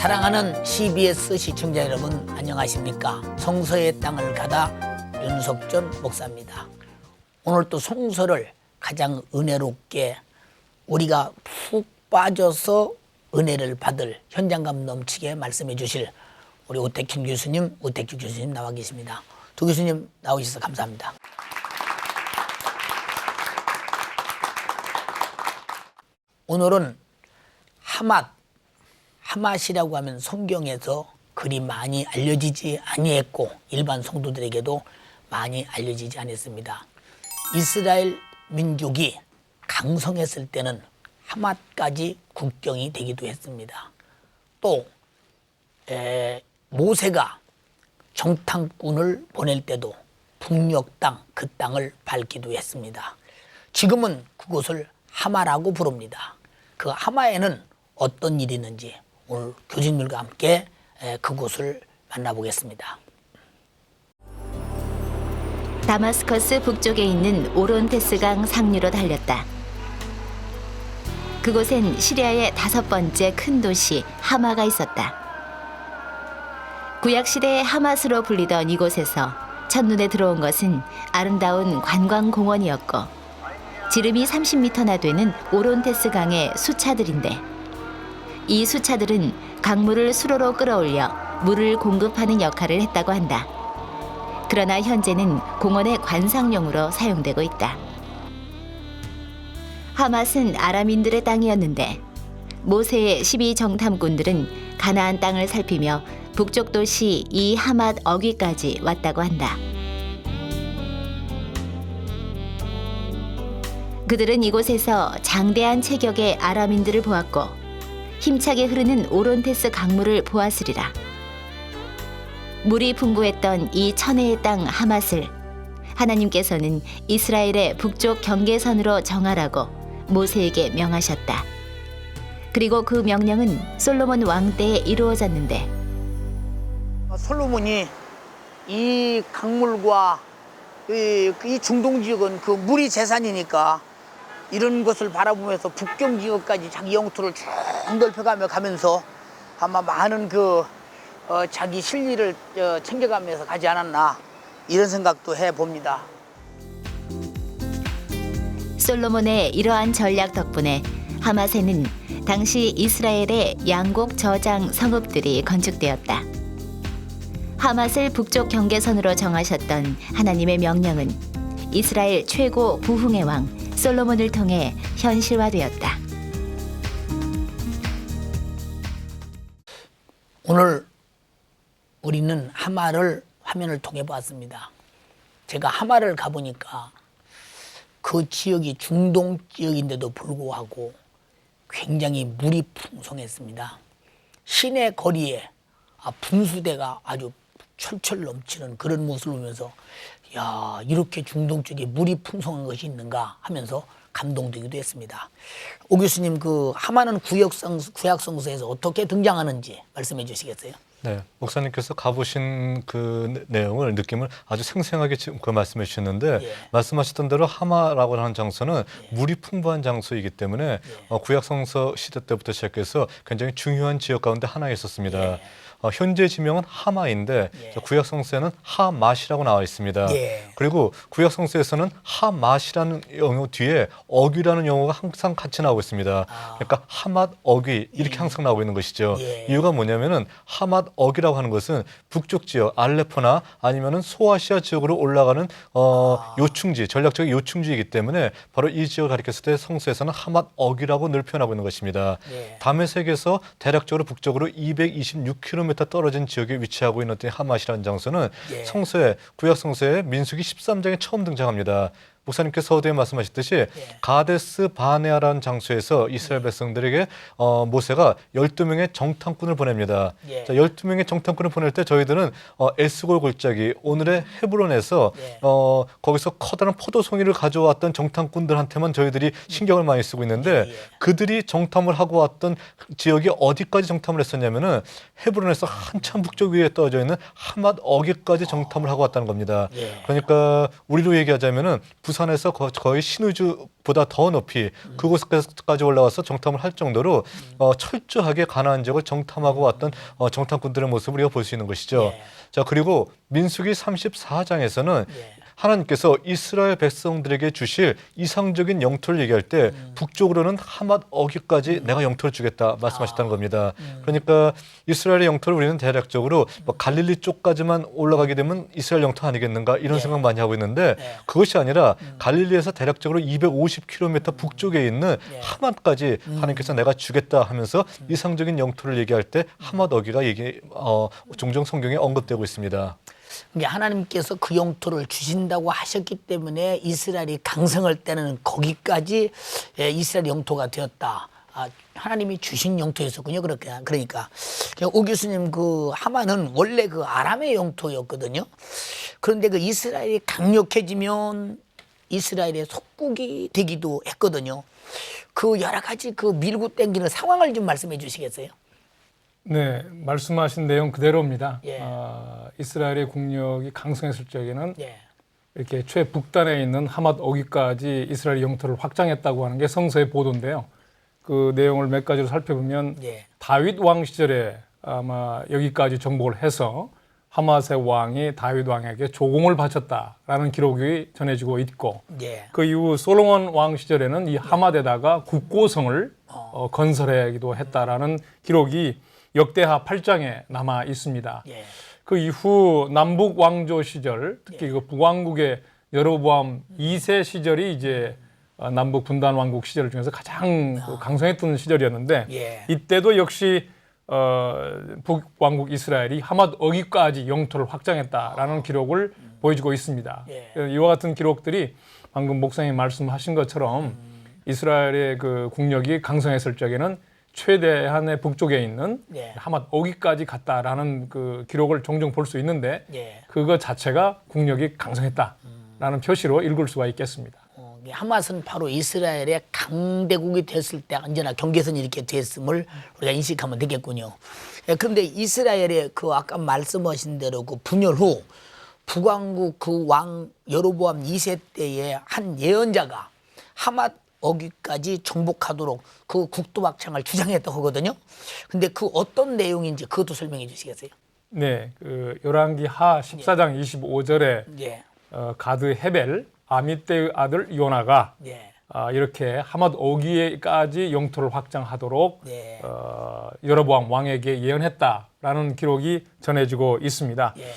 사랑하는 CBS 시청자 여러분 안녕하십니까? 성서의 땅을 가다 윤석전 목사입니다. 오늘 또 성서를 가장 은혜롭게 우리가 푹 빠져서 은혜를 받을 현장감 넘치게 말씀해 주실 우리 우택규 교수님 나와 계십니다. 두 교수님 나오셔서 감사합니다. 오늘은 하맛이라고 하면 성경에서 그리 많이 알려지지 아니했고 일반 성도들에게도 많이 알려지지 않았습니다. 이스라엘 민족이 강성했을 때는 하맛까지 국경이 되기도 했습니다. 또 모세가 정탐꾼을 보낼 때도 북녘 땅, 그 땅을 밟기도 했습니다. 지금은 그곳을 하마라고 부릅니다. 그 하마에는 어떤 일이 있는지 오늘 교수님들과 함께 그곳을 만나보겠습니다. 다마스커스 북쪽에 있는 오론테스강 상류로 달렸다. 그곳엔 시리아의 5번째 큰 도시 하마가 있었다. 구약시대의 하맛으로 불리던 이곳에서 첫눈에 들어온 것은 아름다운 관광공원이었고 지름이 30m나 되는 오론테스 강의 수차들인데 이 수차들은 강물을 수로로 끌어올려 물을 공급하는 역할을 했다고 한다. 그러나 현재는 공원의 관상용으로 사용되고 있다. 하맛은 아람인들의 땅이었는데 모세의 12정탐꾼들은 가나안 땅을 살피며 북쪽 도시 이 하맛 어귀까지 왔다고 한다. 그들은 이곳에서 장대한 체격의 아람인들을 보았고 힘차게 흐르는 오론테스 강물을 보았으리라. 물이 풍부했던 이 천혜의 땅 하맛을 하나님께서는 이스라엘의 북쪽 경계선으로 정하라고 모세에게 명하셨다. 그리고 그 명령은 솔로몬 왕 때에 이루어졌는데 솔로몬이 이 강물과 이 중동 지역은 그 물이 재산이니까 이런 것을 바라보면서 북경 지역까지 자기 영토를 쭉 넓혀가면서 아마 많은 자기 실리를 챙겨가면서 가지 않았나 이런 생각도 해봅니다. 솔로몬의 이러한 전략 덕분에 하맛에는 당시 이스라엘의 양곡 저장 성읍들이 건축되었다. 하맛을 북쪽 경계선으로 정하셨던 하나님의 명령은 이스라엘 최고 부흥의 왕 솔로몬을 통해 현실화되었다. 오늘 우리는 하마를 화면을 통해 봤습니다. 제가 하마를 가보니까 그 지역이 중동 지역인데도 불구하고 굉장히 물이 풍성했습니다. 시내 거리에 분수대가 아주 철철 넘치는 그런 모습을 보면서 야, 이렇게 중동 쪽에 물이 풍성한 것이 있는가 하면서 감동되기도 했습니다. 오 교수님, 그 하마는 구약 성서에서 어떻게 등장하는지 말씀해 주시겠어요? 네, 목사님께서 가보신 그 내용을 느낌을 아주 생생하게 지금 말씀해 주셨는데 말씀하셨던 대로 하마라고 하는 장소는 물이 풍부한 장소이기 때문에 구약 성서 시대 때부터 시작해서 굉장히 중요한 지역 가운데 하나에 있었습니다. 현재 지명은 하마인데 구약 성서에는 하맛이라고 나와 있습니다. 그리고 구약 성서에서는 하맛이라는 용어 뒤에 어귀라는 용어가 항상 같이 나오고 있습니다. 그러니까 하맛 어귀 이렇게 항상 나오고 있는 것이죠. 이유가 뭐냐면은 하맛 어귀라고 하는 것은 북쪽 지역 알레포나 아니면은 소아시아 지역으로 올라가는 요충지, 전략적인 요충지이기 때문에 바로 이 지역을 가리켰을 때 성서에서는 하맛 어귀라고 늘 표현하고 있는 것입니다. 다메섹에서 대략적으로 북쪽으로 226km 떨어진 지역에 위치하고 있는 하맛이라는 장소는 성서에 구약 성서에 민수기 13장에 처음 등장합니다. 목사님께서 서두에 말씀하셨듯이 가데스 바네아라는 장소에서 이스라엘 백성들에게 모세가 12명의 정탐꾼을 보냅니다. 자, 12명의 정탐꾼을 보낼 때 저희들은 에스골 골짜기 오늘의 헤브론에서 거기서 커다란 포도송이를 가져왔던 정탐꾼들한테만 저희들이 신경을 많이 쓰고 있는데 그들이 정탐을 하고 왔던 지역이 어디까지 정탐을 했었냐면은 헤브론에서 한참 북쪽 위에 떠져 있는 하맛 어귀까지 정탐을 하고 왔다는 겁니다. 그러니까 우리로 얘기하자면은 부산에서 거의 신의주보다 더 높이 그곳까지 올라와서 정탐을 할 정도로 철저하게 가나안 지역을 정탐하고 왔던 정탐꾼들의 모습을 우리가 볼 수 있는 것이죠. 예. 자, 그리고 민수기 34장에서는 예. 하나님께서 이스라엘 백성들에게 주실 이상적인 영토를 얘기할 때 북쪽으로는 하맛 어기까지 내가 영토를 주겠다 말씀하셨다는 겁니다. 그러니까 이스라엘의 영토를 우리는 대략적으로 뭐 갈릴리 쪽까지만 올라가게 되면 이스라엘 영토 아니겠는가 이런 예. 생각 많이 하고 있는데 예. 그것이 아니라 갈릴리에서 대략적으로 250km 북쪽에 있는 예. 하맛까지 하나님께서 내가 주겠다 하면서 이상적인 영토를 얘기할 때 하맛 어기가 종종 성경에 언급되고 있습니다. 이게 하나님께서 그 영토를 주신다고 하셨기 때문에 이스라엘이 강성할 때는 거기까지 이스라엘 영토가 되었다. 하나님이 주신 영토였었군요. 그러니까 오 교수님 그 하만은 원래 그 아람의 영토였거든요. 그런데 그 이스라엘이 강력해지면 이스라엘의 속국이 되기도 했거든요. 그 여러 가지 그 밀고 땡기는 상황을 좀 말씀해 주시겠어요? 네, 말씀하신 내용 그대로입니다. 예. 이스라엘의 국력이 강성했을 적에는 예. 이렇게 최북단에 있는 하맛 어기까지 이스라엘 영토를 확장했다고 하는 게 성서의 보도인데요. 그 내용을 몇 가지로 살펴보면 예. 다윗 왕 시절에 아마 여기까지 정복을 해서 하맛의 왕이 다윗 왕에게 조공을 바쳤다라는 기록이 전해지고 있고 예. 그 이후 솔로몬 왕 시절에는 이 하맛에다가 국고성을 건설하기도 했다라는 기록이 역대하 8장에 남아 있습니다. 예. 그 이후 남북 왕조 시절, 특히 그 북왕국의 여로보암 2세 시절이 이제 남북 분단 왕국 시절 중에서 가장 강성했던 시절이었는데 예. 이때도 역시 북왕국 이스라엘이 하맛 어기까지 영토를 확장했다라는 기록을 보여주고 있습니다. 예. 이와 같은 기록들이 방금 목사님 말씀하신 것처럼 이스라엘의 그 국력이 강성했을 적에는 최대한의 북쪽에 있는 예. 하맛 어기까지 갔다라는 그 기록을 종종 볼 수 있는데 예. 그거 자체가 국력이 강성했다라는 표시로 읽을 수가 있겠습니다. 하맛은 바로 이스라엘의 강대국이 됐을 때 언제나 경계선이 이렇게 됐음을 우리가 인식하면 되겠군요. 그런데 이스라엘의 그 아까 말씀하신 대로 그 분열 후 북왕국 그 왕 여로보암 2세 때에 한 예언자가 하맛 어기까지 정복하도록 그 국도 확장을 주장했다고 하거든요. 근데 그 어떤 내용인지 그것도 설명해 주시겠어요? 네, 그 열왕기 하 14장 25절에 예. 가드 헤벨 아미떼의 아들 요나가 예. 이렇게 하맛 어기에까지 영토를 확장하도록 예. 여로보암 왕에게 예언했다라는 기록이 전해지고 있습니다. 예.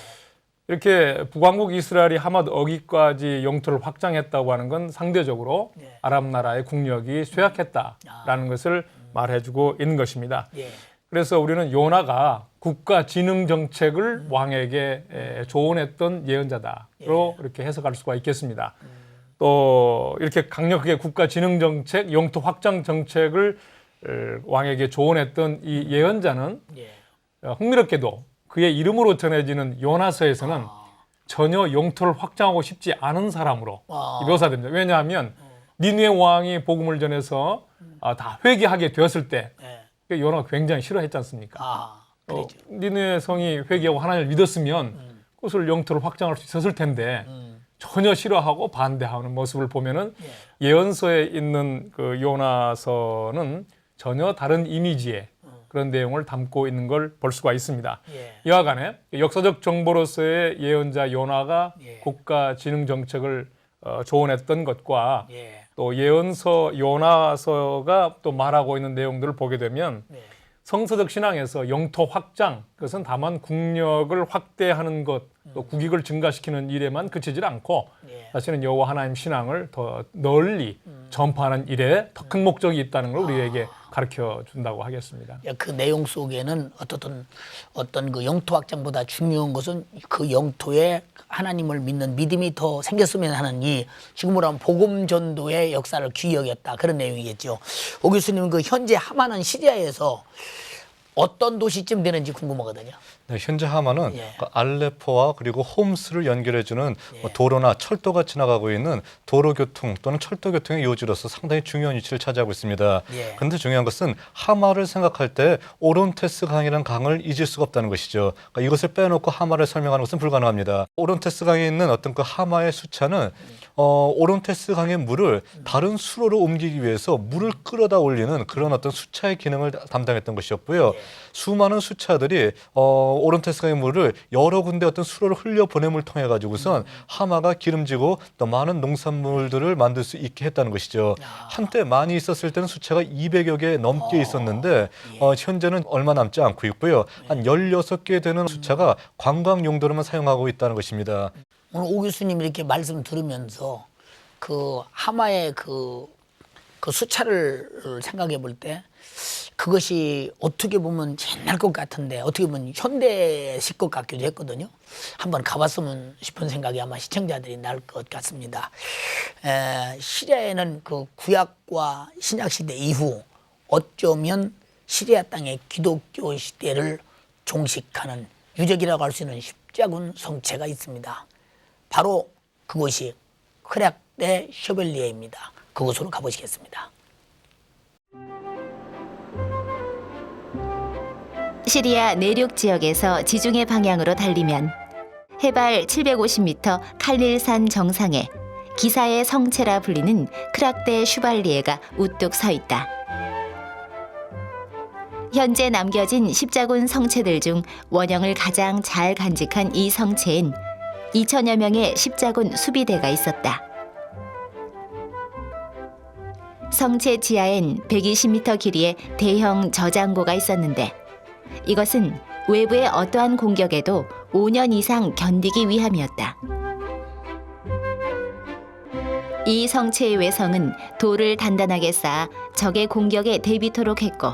이렇게 북왕국 이스라엘이 하맛 어기까지 영토를 확장했다고 하는 건 상대적으로 예. 아랍 나라의 국력이 쇠약했다라는 것을 말해주고 있는 것입니다. 예. 그래서 우리는 요나가 국가 진흥 정책을 왕에게 조언했던 예언자다로 이렇게 해석할 수가 있겠습니다. 또 이렇게 강력하게 국가 진흥 정책, 영토 확장 정책을 왕에게 조언했던 이 예언자는 예. 흥미롭게도 그의 이름으로 전해지는 요나서에서는 전혀 영토를 확장하고 싶지 않은 사람으로 묘사됩니다. 왜냐하면 니느웨 왕이 복음을 전해서 다 회개하게 되었을 때 예. 요나가 굉장히 싫어했지 않습니까? 그렇죠. 니느웨 성이 회개하고 하나님을 믿었으면 그것을 영토를 확장할 수 있었을 텐데 전혀 싫어하고 반대하는 모습을 보면은 예언서에 있는 그 요나서는 전혀 다른 이미지의 그런 내용을 담고 있는 걸 볼 수가 있습니다. 예. 이와 간에 역사적 정보로서의 예언자 요나가 예. 국가 진흥 정책을 조언했던 것과 예. 또 예언서 요나서가 또 말하고 있는 내용들을 보게 되면 예. 성서적 신앙에서 영토 확장, 그것은 다만 국력을 확대하는 것, 또 국익을 증가시키는 일에만 그치질 않고 예. 사실은 여호와 하나님 신앙을 더 널리 전파하는 일에 더 큰 목적이 있다는 걸 우리에게 가르쳐 준다고 하겠습니다. 그 내용 속에는 어떤 그 영토 확장보다 중요한 것은 그 영토에 하나님을 믿는 믿음이 더 생겼으면 하는 이 지금으로 하면 복음 전도의 역사를 귀히 여겼다 그런 내용이겠죠. 오 교수님 그 현재 하만은 시리아에서 어떤 도시쯤 되는지 궁금하거든요. 네, 현재 하마는 예. 그 알레포와 그리고 홈스를 연결해주는 예. 도로나 철도가 지나가고 있는 도로교통 또는 철도교통의 요지로서 상당히 중요한 위치를 차지하고 있습니다. 예. 그런데 중요한 것은 하마를 생각할 때 오론테스 강이라는 강을 잊을 수가 없다는 것이죠. 그러니까 이것을 빼놓고 하마를 설명하는 것은 불가능합니다. 오론테스 강에 있는 어떤 그 하마의 수차는 오론테스 강의 물을 다른 수로로 옮기기 위해서 물을 끌어다 올리는 그런 어떤 수차의 기능을 담당했던 것이었고요. 수많은 수차들이 오론테스 강의 물을 여러 군데 어떤 수로를 흘려 보냄을 통해 가지고선 하마가 기름지고 또 많은 농산물들을 만들 수 있게 했다는 것이죠. 한때 많이 있었을 때는 수차가 200여 개 넘게 있었는데 현재는 얼마 남지 않고 있고요. 한 16개 되는 수차가 관광 용도로만 사용하고 있다는 것입니다. 오늘 오 교수님 이렇게 말씀 들으면서 그 하마의 그 수차를 생각해 볼 때 그것이 어떻게 보면 옛날 것 같은데 어떻게 보면 현대식 것 같기도 했거든요. 한번 가봤으면 싶은 생각이 아마 시청자들이 날 것 같습니다. 시리아에는 그 구약과 신약 시대 이후 어쩌면 시리아 땅의 기독교 시대를 종식하는 유적이라고 할 수 있는 십자군 성체가 있습니다. 바로 그곳이 크락대 셔벨리에입니다. 그곳으로 가보시겠습니다. 시리아 내륙 지역에서 지중해 방향으로 달리면 해발 750m 칼릴산 정상에 기사의 성체라 불리는 크락대 슈발리에가 우뚝 서 있다. 현재 남겨진 십자군 성체들 중 원형을 가장 잘 간직한 이 성체엔 2천여 명의 십자군 수비대가 있었다. 성체 지하엔 120m 길이의 대형 저장고가 있었는데 이것은 외부의 어떠한 공격에도 5년 이상 견디기 위함이었다. 이 성체의 외성은 돌을 단단하게 쌓아 적의 공격에 대비토록 했고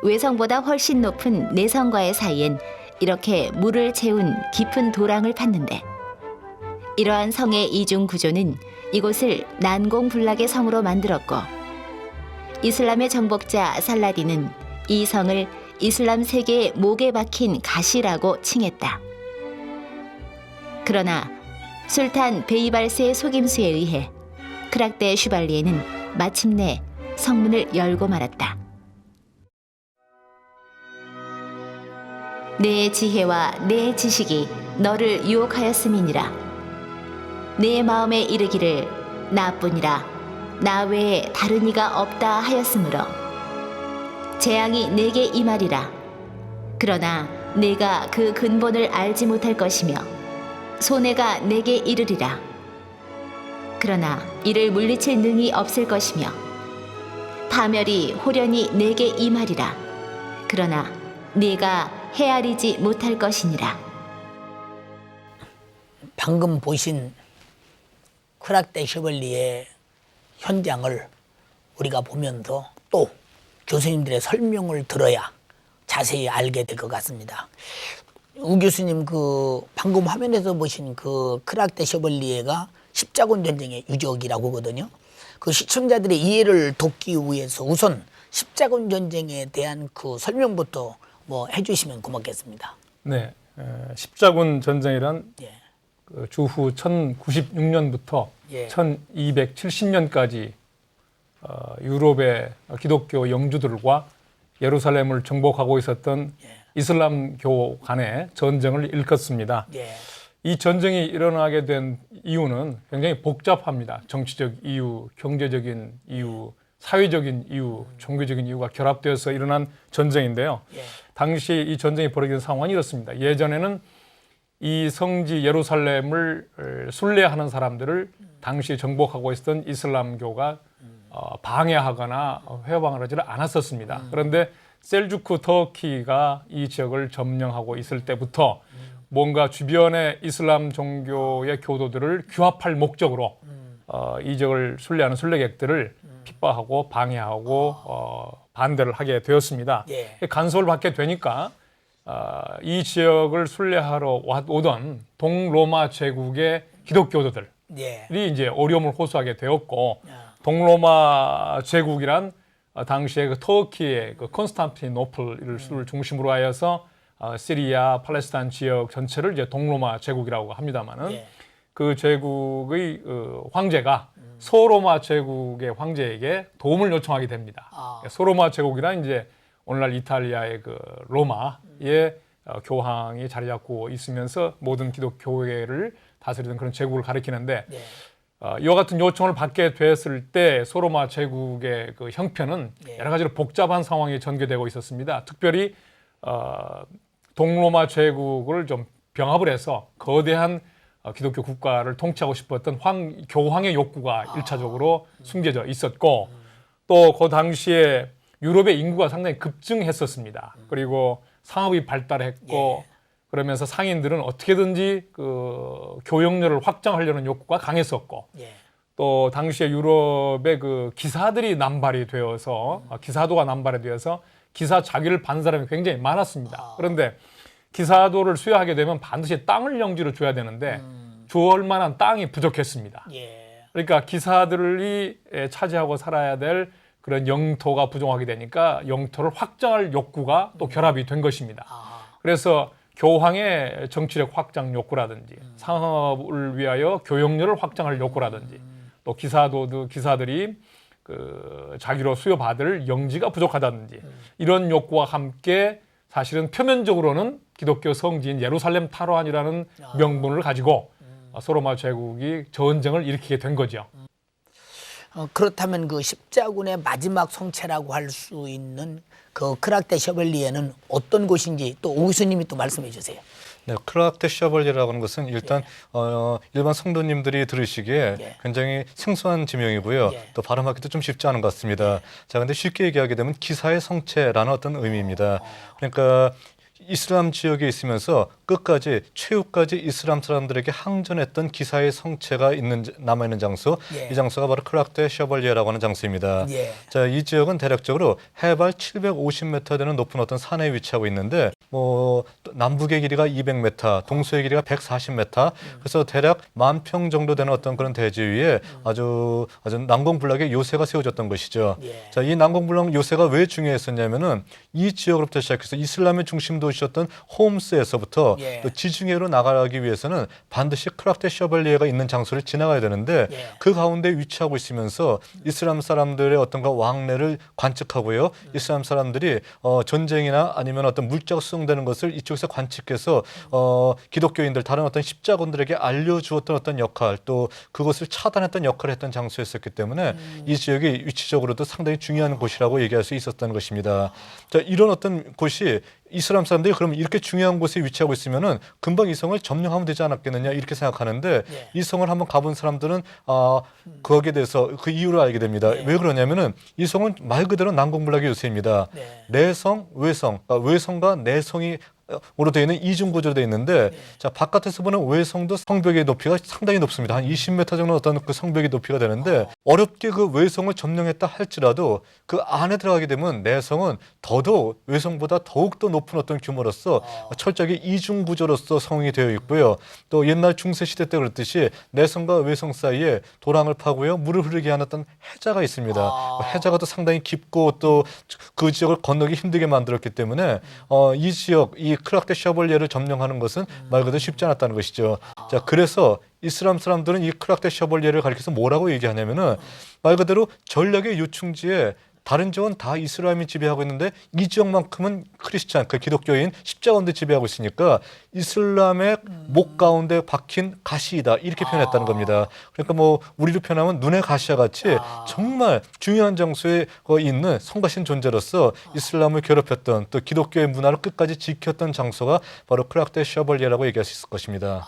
외성보다 훨씬 높은 내성과의 사이엔 이렇게 물을 채운 깊은 도랑을 팠는데 이러한 성의 이중 구조는 이곳을 난공불락의 성으로 만들었고 이슬람의 정복자 살라딘은 이 성을 이슬람 세계의 목에 박힌 가시라고 칭했다. 그러나 술탄 베이발스의 속임수에 의해 크락대 슈발리에는 마침내 성문을 열고 말았다. 내 지혜와 내 지식이 너를 유혹하였음이니라. 내 마음에 이르기를 나뿐이라 나 외에 다른 이가 없다 하였으므로 재앙이 내게 임하리라. 그러나 내가 그 근본을 알지 못할 것이며 손해가 내게 이르리라. 그러나 이를 물리칠 능이 없을 것이며 파멸이 호련히 내게 임하리라. 그러나 네가 헤아리지 못할 것이니라. 방금 보신 크락대 셔벨리의 현장을 우리가 보면서 또 교수님들의 설명을 들어야 자세히 알게 될 것 같습니다. 우 교수님 그 방금 화면에서 보신 그 크락대 셔벨리에가 십자군 전쟁의 유적이라고 하거든요. 그 시청자들의 이해를 돕기 위해서 우선 십자군 전쟁에 대한 그 설명부터 뭐 해주시면 고맙겠습니다. 네, 십자군 전쟁이란 예. 그 주후 1096년부터 예. 1270년까지 유럽의 기독교 영주들과 예루살렘을 정복하고 있었던 이슬람교 간의 전쟁을 일컫습니다. 예. 이 전쟁이 일어나게 된 이유는 굉장히 복잡합니다. 정치적 이유, 경제적인 이유, 사회적인 이유, 종교적인 이유가 결합되어서 일어난 전쟁인데요. 예. 당시 이 전쟁이 벌어진 상황이 이렇습니다. 예전에는 이 성지 예루살렘을 순례하는 사람들을 당시 정복하고 있었던 이슬람교가 방해하거나 회방을 하지를 않았었습니다. 그런데 셀주크 터키가 이 지역을 점령하고 있을 때부터 뭔가 주변의 이슬람 종교의 교도들을 규합할 목적으로 이 지역을 순례하는 순례객들을 핍박하고 방해하고 반대를 하게 되었습니다. 예. 간섭을 받게 되니까 이 지역을 순례하러 오던 동로마 제국의 기독교도들이 예. 이제 어려움을 호소하게 되었고 동로마 제국이란 당시에 그 터키의 그 콘스탄티노플을 중심으로 하여서 시리아, 팔레스타인 지역 전체를 이제 동로마 제국이라고 합니다만은 예. 그 제국의 황제가 소로마 제국의 황제에게 도움을 요청하게 됩니다. 소로마 제국이란 이제 오늘날 이탈리아의 그 로마의 교황이 자리 잡고 있으면서 모든 기독교회를 다스리던 그런 제국을 가리키는데 예. 이와 같은 요청을 받게 됐을 때 소로마 제국의 그 형편은 예. 여러 가지로 복잡한 상황이 전개되고 있었습니다. 특별히 동로마 제국을 좀 병합을 해서 거대한 기독교 국가를 통치하고 싶었던 교황의 욕구가 일차적으로 숨겨져 있었고 또 그 당시에 유럽의 인구가 상당히 급증했었습니다. 그리고 상업이 발달했고 예. 그러면서 상인들은 어떻게든지 그 교역률을 확장하려는 욕구가 강했었고 예. 또 당시에 유럽의 그 기사들이 남발이 되어서 기사도가 남발이 되어서 기사 자기를 반 사람이 굉장히 많았습니다. 그런데 기사도를 수여하게 되면 반드시 땅을 영지로 줘야 되는데 주어올 만한 땅이 부족했습니다. 예. 그러니까 기사들이 차지하고 살아야 될 그런 영토가 부족하게 되니까 영토를 확장할 욕구가 또 결합이 된 것입니다. 그래서 교황의 정치력 확장 욕구라든지 상업을 위하여 교역률을 확장할 욕구라든지 또 기사들이 그 자기로 수여받을 영지가 부족하다든지 이런 욕구와 함께 사실은 표면적으로는 기독교 성지인 예루살렘 탈환이라는 명분을 가지고 소로마 제국이 전쟁을 일으키게 된 거죠. 그렇다면 그 십자군의 마지막 성체라고 할 수 있는 그 크락테 셔벨리에는 어떤 곳인지 또 오 교수님이 또 말씀해 주세요. 네, 크락테 셔벌리라고 하는 것은 일단 일반 성도님들이 들으시기에 예. 굉장히 생소한 지명이고요. 예. 또 발음하기도 좀 쉽지 않은 것 같습니다. 자, 근데 쉽게 얘기하게 되면 기사의 성체라는 어떤 의미입니다. 그러니까 이슬람 지역에 있으면서 끝까지 최후까지 이슬람 사람들에게 항전했던 기사의 성체가 남아있는 장소, 예. 이 장소가 바로 크락테 셔벌리에라고 하는 장소입니다. 예. 자, 이 지역은 대략적으로 해발 750m 되는 높은 어떤 산에 위치하고 있는데 뭐 남북의 길이가 200m, 동서의 길이가 140m, 그래서 대략 10,000평 정도 되는 어떤 그런 대지 위에 아주 난공불락의 요새가 세워졌던 것이죠. 예. 자, 이 난공불락 요새가 왜 중요했었냐면은 이 지역으로부터 시작해서 이슬람의 중심 도시였던 홈스에서부터 예. 또 지중해로 나가기 위해서는 반드시 크락테 셔벌리에가 있는 장소를 지나가야 되는데 예. 그 가운데 위치하고 있으면서 이슬람 사람들의 어떤 왕래를 관측하고요. 이슬람 사람들이 전쟁이나 아니면 어떤 물자가 수송되는 것을 이쪽에서 관측해서 기독교인들 다른 어떤 십자군들에게 알려주었던 어떤 역할, 또 그것을 차단했던 역할을 했던 장소였었기 때문에 이 지역이 위치적으로도 상당히 중요한 곳이라고 얘기할 수 있었다는 것입니다. 자, 이런 어떤 곳이 이슬람 사람들이 그러면 이렇게 중요한 곳에 위치하고 있으면은 금방 이 성을 점령하면 되지 않았겠느냐 이렇게 생각하는데 예. 이 성을 한번 가본 사람들은 거기에 대해서 그 이유를 알게 됩니다. 예. 왜 그러냐면은 이 성은 말 그대로 난공불락의 요새입니다. 네. 내성, 외성, 그러니까 외성과 내성이 으로 되어 있는 이중 구조로 되어 있는데 자, 바깥에서 보는 외성도 성벽의 높이가 상당히 높습니다. 한 20m 정도 어떤 그 성벽의 높이가 되는데 어렵게 그 외성을 점령했다 할지라도 그 안에 들어가게 되면 내성은 더더욱 외성보다 더욱 더 높은 어떤 규모로서 철저하게 이중 구조로서 성이 되어 있고요. 또 옛날 중세 시대 때 그랬듯이 내성과 외성 사이에 도랑을 파고요 물을 흐르게 하는 어떤 해자가 있습니다. 해자가 또 상당히 깊고 또 그 지역을 건너기 힘들게 만들었기 때문에 이 지역 이 크락테 셔벌리에를 점령하는 것은 말 그대로 쉽지 않았다는 것이죠. 자, 그래서 이슬람 사람들은 이 크락테 셔벌리에를 가리켜서 뭐라고 얘기하냐면은 말 그대로 전략의 요충지에 다른 지역은 다 이슬람이 지배하고 있는데 이 지역만큼은 크리스찬, 그 기독교인 십자군들이 지배하고 있으니까 이슬람의 목 가운데 박힌 가시이다 이렇게 표현했다는 겁니다. 그러니까 뭐 우리로 표현하면 눈의 가시와 같이 정말 중요한 장소에 있는 성가신 존재로서 이슬람을 괴롭혔던 또 기독교의 문화를 끝까지 지켰던 장소가 바로 크락테 셔벌리에라고 얘기할 수 있을 것입니다.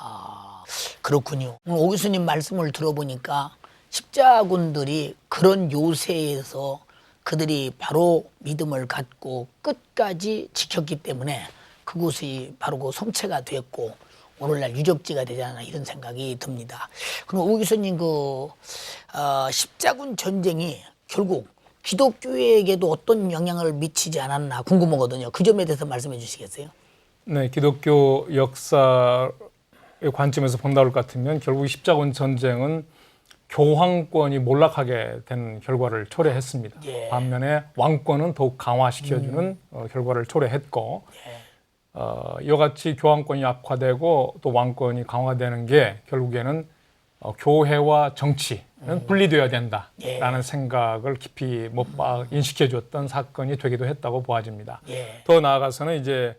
그렇군요. 오늘 오 교수님 말씀을 들어보니까 십자군들이 그런 요새에서 그들이 바로 믿음을 갖고 끝까지 지켰기 때문에 그곳이 바로 그 성체가 됐고 오늘날 유적지가 되지 않나 이런 생각이 듭니다. 그럼 오 교수님 십자군 전쟁이 결국 기독교에게도 어떤 영향을 미치지 않았나 궁금하거든요. 그 점에 대해서 말씀해 주시겠어요? 네, 기독교 역사의 관점에서 본다 것 같으면 결국 십자군 전쟁은 교황권이 몰락하게 된 결과를 초래했습니다. 예. 반면에 왕권은 더욱 강화시켜주는 결과를 초래했고 이와 같이 교황권이 약화되고 또 왕권이 강화되는 게 결국에는 교회와 정치는 분리되어야 된다라는 생각을 깊이 인식해 줬던 사건이 되기도 했다고 보아집니다. 더 나아가서는 이제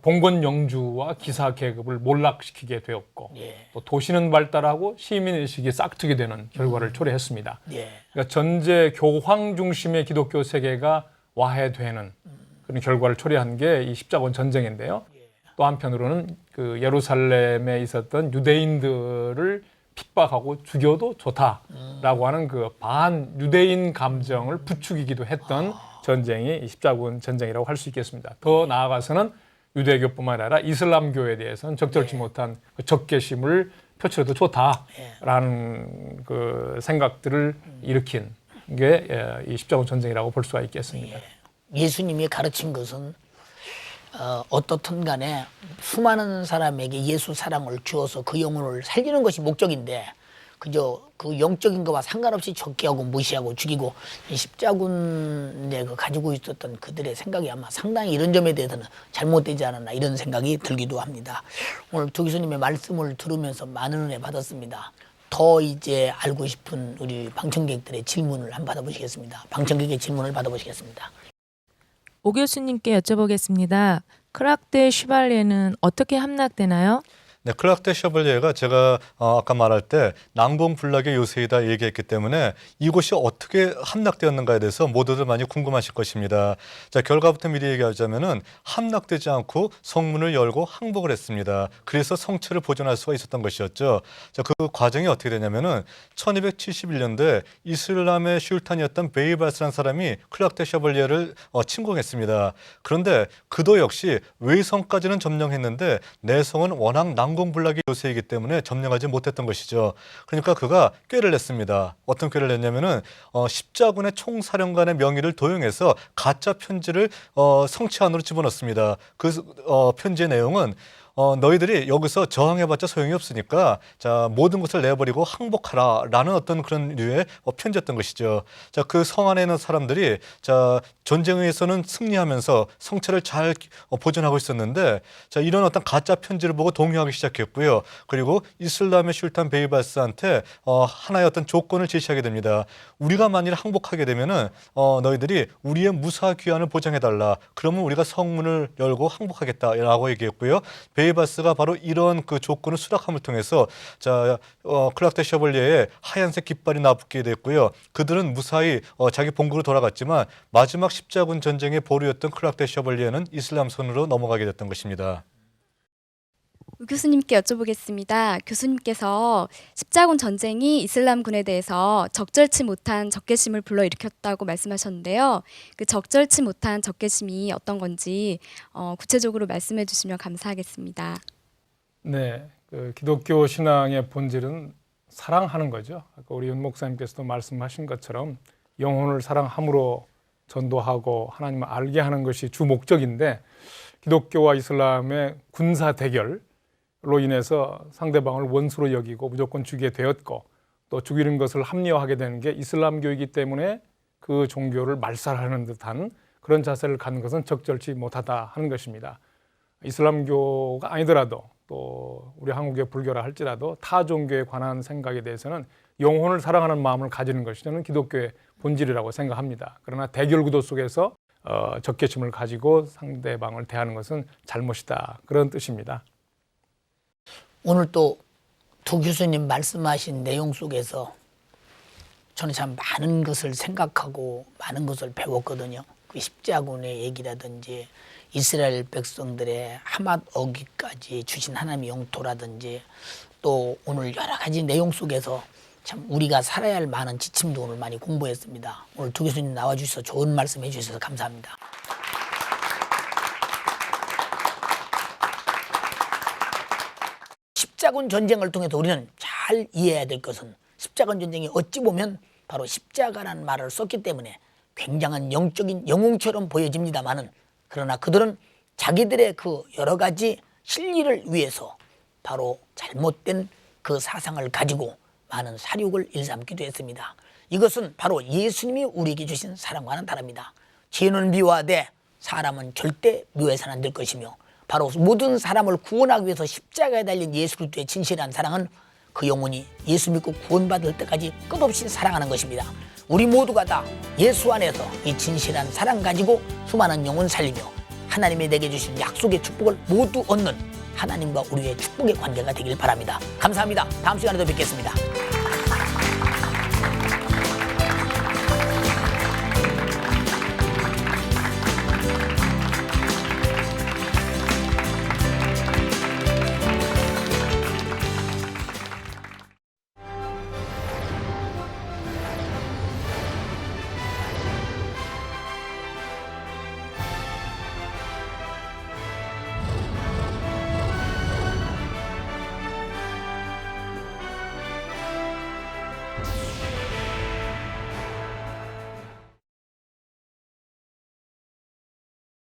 봉건 영주와 기사 계급을 몰락시키게 되었고 또 도시는 발달하고 시민의식이 싹트게 되는 결과를 초래했습니다. 그러니까 전제 교황 중심의 기독교 세계가 와해되는 그런 결과를 초래한 게 이 십자군 전쟁인데요. 또 한편으로는 그 예루살렘에 있었던 유대인들을 핍박하고 죽여도 좋다라고 하는 그 반 유대인 감정을 부추기기도 했던 전쟁이 이 십자군 전쟁이라고 할 수 있겠습니다. 더 나아가서는 유대교뿐만 아니라 이슬람교에 대해서는 적절치 못한 그 적개심을 표출해도 좋다라는 그 생각들을 일으킨 게 이 십자군 전쟁이라고 볼 수가 있겠습니다. 예수님이 가르친 것은 어떻든 간에 수많은 사람에게 예수 사랑을 주어서 그 영혼을 살리는 것이 목적인데 그저 그 영적인 것과 상관없이 적개하고 무시하고 죽이고 이 십자군에 가지고 있었던 그들의 생각이 아마 상당히 이런 점에 대해서는 잘못되지 않았나 이런 생각이 들기도 합니다. 오늘 두 교수님의 말씀을 들으면서 많은 은혜 받았습니다. 더 이제 알고 싶은 우리 방청객들의 질문을 한번 받아보시겠습니다. 방청객의 질문을 받아보시겠습니다. 오 교수님께 여쭤보겠습니다. 크락 대 슈발리에는 어떻게 함락되나요? 네, 클락 대 셔벌리에가 제가 아까 말할 때 난공불락의 요새이다 얘기했기 때문에 이곳이 어떻게 함락되었는가에 대해서 모두들 많이 궁금하실 것입니다. 자, 결과부터 미리 얘기하자면은 함락되지 않고 성문을 열고 항복을 했습니다. 그래서 성체를 보존할 수가 있었던 것이었죠. 자, 그 과정이 어떻게 되냐면은 1271년도에 이슬람의 슐탄이었던 베이발스라는 사람이 클락 대 셔벌리에를 침공했습니다. 그런데 그도 역시 외성까지는 점령했는데 내성은 워낙 난공불락의 요새이기 때문에 점령하지 못했던 것이죠. 그러니까 그가 꾀를 냈습니다. 어떤 꾀를 냈냐면은 십자군의 총사령관의 명의를 도용해서 가짜 편지를 성체 안으로 집어넣습니다. 그 편지의 내용은 너희들이 여기서 저항해봤자 소용이 없으니까 자 모든 것을 내버리고 항복하라라는 어떤 그런 류의 편지였던 것이죠. 자, 그 성 안에 있는 사람들이 자 전쟁에서는 승리하면서 성체를 잘 보존하고 있었는데 자 이런 어떤 가짜 편지를 보고 동요하기 시작했고요. 그리고 이슬람의 슐탄 베이발스한테 하나의 어떤 조건을 제시하게 됩니다. 우리가 만일 항복하게 되면은 너희들이 우리의 무사 귀환을 보장해달라. 그러면 우리가 성문을 열고 항복하겠다라고 얘기했고요. 베이발스가 바로 이런 그 조건을 수락함을 통해서 자 클락 대 셔벌리에의 하얀색 깃발이 나붙게 됐고요. 그들은 무사히 자기 본국으로 돌아갔지만 마지막 십자군 전쟁의 보루였던 클락 대 셔벌리에는 이슬람 손으로 넘어가게 됐던 것입니다. 교수님께 여쭤보겠습니다. 교수님께서 십자군 전쟁이 이슬람군에 대해서 적절치 못한 적개심을 불러일으켰다고 말씀하셨는데요. 그 적절치 못한 적개심이 어떤 건지 구체적으로 말씀해 주시면 감사하겠습니다. 네, 그 기독교 신앙의 본질은 사랑하는 거죠. 아까 우리 윤 목사님께서도 말씀하신 것처럼 영혼을 사랑함으로 전도하고 하나님을 알게 하는 것이 주 목적인데 기독교와 이슬람의 군사 대결로 인해서 상대방을 원수로 여기고 무조건 죽이게 되었고 또 죽이는 것을 합리화하게 되는 게 이슬람교이기 때문에 그 종교를 말살하는 듯한 그런 자세를 갖는 것은 적절치 못하다 하는 것입니다. 이슬람교가 아니더라도 또 우리 한국의 불교라 할지라도 타 종교에 관한 생각에 대해서는 영혼을 사랑하는 마음을 가지는 것이 저는 기독교의 본질이라고 생각합니다. 그러나 대결 구도 속에서 적개심을 가지고 상대방을 대하는 것은 잘못이다. 그런 뜻입니다. 오늘 또 두 교수님 말씀하신 내용 속에서 저는 참 많은 것을 생각하고 많은 것을 배웠거든요. 그 십자군의 얘기라든지 이스라엘 백성들의 하맛 어기까지 주신 하나님의 영토라든지 또 오늘 여러 가지 내용 속에서 참 우리가 살아야 할 많은 지침도 오늘 많이 공부했습니다. 오늘 두 교수님 나와주셔서 좋은 말씀 해주셔서 감사합니다. 십자군 전쟁을 통해서 우리는 잘 이해해야 될 것은 십자군 전쟁이 어찌 보면 바로 십자가라는 말을 썼기 때문에 굉장한 영적인 영웅처럼 보여집니다만은 그러나 그들은 자기들의 그 여러 가지 실리를 위해서 바로 잘못된 그 사상을 가지고 많은 사륙을 일삼기도 했습니다. 이것은 바로 예수님이 우리에게 주신 사랑과는 다릅니다. 죄는 미워하되 사람은 절대 미워해서는 안 될 것이며 바로 모든 사람을 구원하기 위해서 십자가에 달린 예수 그리스도의 진실한 사랑은 그 영혼이 예수 믿고 구원받을 때까지 끝없이 사랑하는 것입니다. 우리 모두가 다 예수 안에서 이 진실한 사랑 가지고 수많은 영혼 살리며 하나님이 내게 주신 약속의 축복을 모두 얻는 하나님과 우리의 축복의 관계가 되길 바랍니다. 감사합니다. 다음 시간에도 뵙겠습니다.